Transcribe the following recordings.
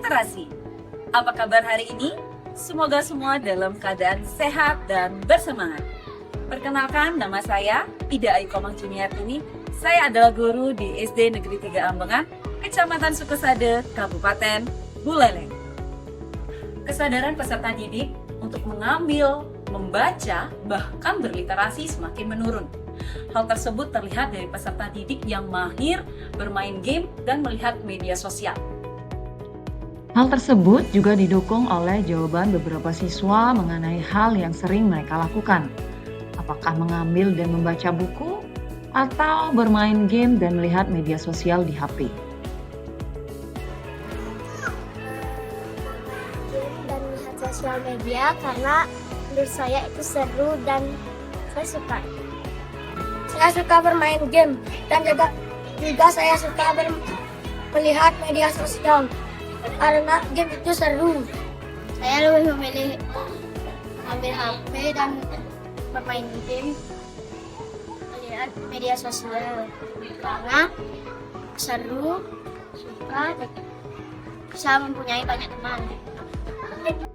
literasi. Apa kabar hari ini? Semoga semua dalam keadaan sehat dan bersemangat. Perkenalkan, nama saya Ida Ayu Komang Juniartini. Saya adalah guru di SD Negeri 3 Ambengan, Kecamatan Sukesade, Kabupaten Buleleng. Kesadaran peserta didik untuk mengambil, membaca, bahkan berliterasi semakin menurun. Hal tersebut terlihat dari peserta didik yang mahir bermain game dan melihat media sosial. Hal tersebut juga didukung oleh jawaban beberapa siswa mengenai hal yang sering mereka lakukan. Apakah mengambil dan membaca buku, atau bermain game dan melihat media sosial di HP. Game dan melihat sosial media karena menurut saya itu seru dan saya suka. Saya suka bermain game dan juga saya suka melihat media sosial karena game itu seru. Saya lebih memilih ambil HP dan bermain game, melihat media sosial karena seru, suka, dan bisa mempunyai banyak teman.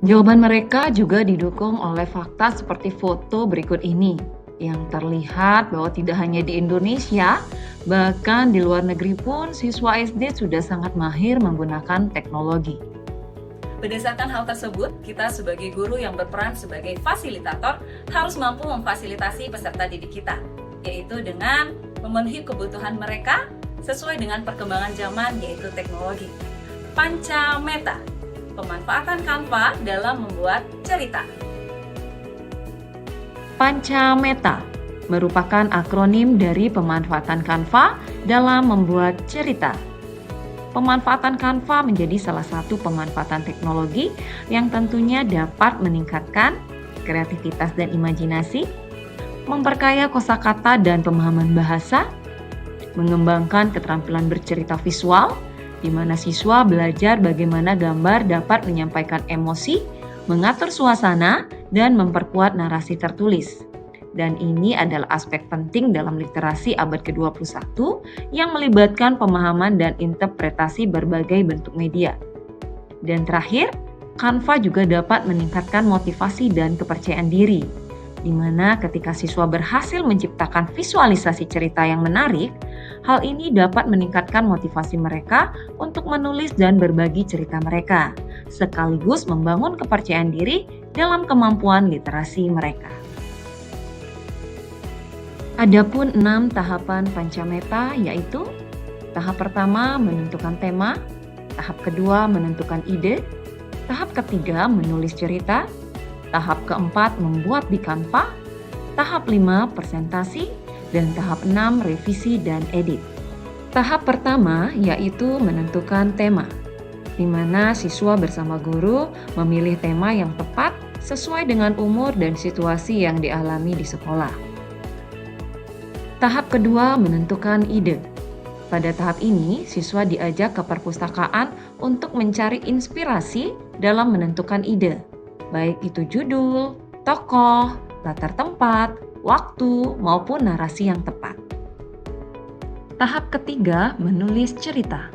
Jawaban mereka juga didukung oleh fakta seperti foto berikut ini, yang terlihat bahwa tidak hanya di Indonesia, bahkan di luar negeri pun siswa SD sudah sangat mahir menggunakan teknologi. Berdasarkan hal tersebut, kita sebagai guru yang berperan sebagai fasilitator harus mampu memfasilitasi peserta didik kita, yaitu dengan memenuhi kebutuhan mereka sesuai dengan perkembangan zaman, yaitu teknologi. Pancameta, pemanfaatan Canva dalam membuat cerita. Pancameta merupakan akronim dari pemanfaatan Canva dalam membuat cerita. Pemanfaatan Canva menjadi salah satu pemanfaatan teknologi yang tentunya dapat meningkatkan kreativitas dan imajinasi, memperkaya kosakata dan pemahaman bahasa, mengembangkan keterampilan bercerita visual, di mana siswa belajar bagaimana gambar dapat menyampaikan emosi, mengatur suasana, dan memperkuat narasi tertulis. Dan ini adalah aspek penting dalam literasi abad ke-21 yang melibatkan pemahaman dan interpretasi berbagai bentuk media. Dan terakhir, Canva juga dapat meningkatkan motivasi dan kepercayaan diri, di mana ketika siswa berhasil menciptakan visualisasi cerita yang menarik, hal ini dapat meningkatkan motivasi mereka untuk menulis dan berbagi cerita mereka, sekaligus membangun kepercayaan diri dalam kemampuan literasi mereka. Adapun 6 tahapan Pancameta yaitu: tahap pertama menentukan tema, tahap kedua menentukan ide, tahap ketiga menulis cerita, tahap keempat membuat di Canva, tahap 5 presentasi, dan tahap 6 revisi dan edit. Tahap pertama yaitu menentukan tema, di mana siswa bersama guru memilih tema yang tepat sesuai dengan umur dan situasi yang dialami di sekolah. Tahap kedua menentukan ide. Pada tahap ini, siswa diajak ke perpustakaan untuk mencari inspirasi dalam menentukan ide, baik itu judul, tokoh, latar tempat, waktu, maupun narasi yang tepat. Tahap ketiga, menulis cerita.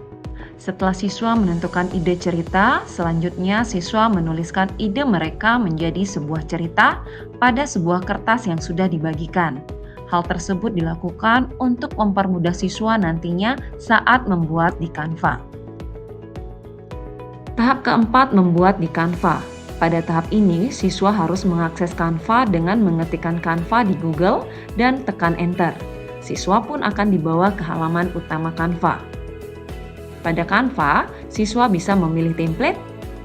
Setelah siswa menentukan ide cerita, selanjutnya siswa menuliskan ide mereka menjadi sebuah cerita pada sebuah kertas yang sudah dibagikan. Hal tersebut dilakukan untuk mempermudah siswa nantinya saat membuat di Canva. Tahap keempat, membuat di Canva. Pada tahap ini, siswa harus mengakses Canva dengan mengetikkan Canva di Google dan tekan Enter. Siswa pun akan dibawa ke halaman utama Canva. Pada Canva, siswa bisa memilih template,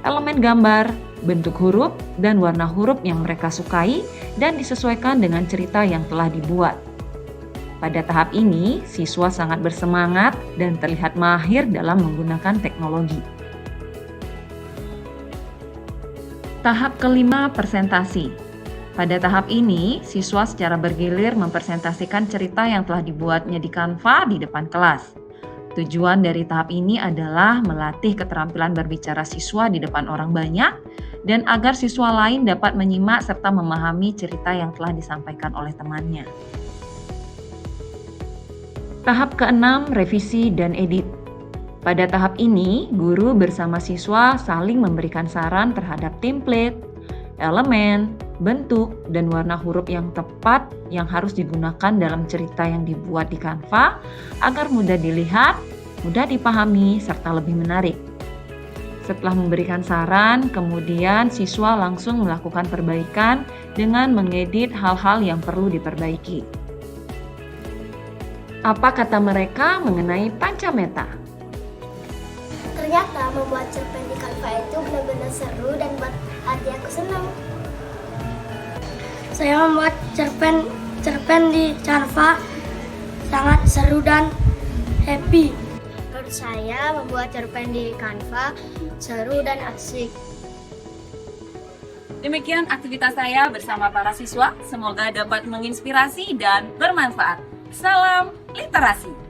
elemen gambar, bentuk huruf, dan warna huruf yang mereka sukai dan disesuaikan dengan cerita yang telah dibuat. Pada tahap ini, siswa sangat bersemangat dan terlihat mahir dalam menggunakan teknologi. Tahap kelima, presentasi. Pada tahap ini, siswa secara bergilir mempresentasikan cerita yang telah dibuatnya di Canva di depan kelas. Tujuan dari tahap ini adalah melatih keterampilan berbicara siswa di depan orang banyak dan agar siswa lain dapat menyimak serta memahami cerita yang telah disampaikan oleh temannya. Tahap keenam, revisi dan edit. Pada tahap ini, guru bersama siswa saling memberikan saran terhadap template, elemen, bentuk, dan warna huruf yang tepat yang harus digunakan dalam cerita yang dibuat di Canva agar mudah dilihat, mudah dipahami, serta lebih menarik. Setelah memberikan saran, kemudian siswa langsung melakukan perbaikan dengan mengedit hal-hal yang perlu diperbaiki. Apa kata mereka mengenai Pancameta? Ternyata membuat cerpen di Canva itu benar-benar seru dan buat hati aku senang. Saya membuat cerpen di Canva sangat seru dan happy. Menurut saya membuat cerpen di Canva seru dan asik. Demikian aktivitas saya bersama para siswa. Semoga dapat menginspirasi dan bermanfaat. Salam literasi.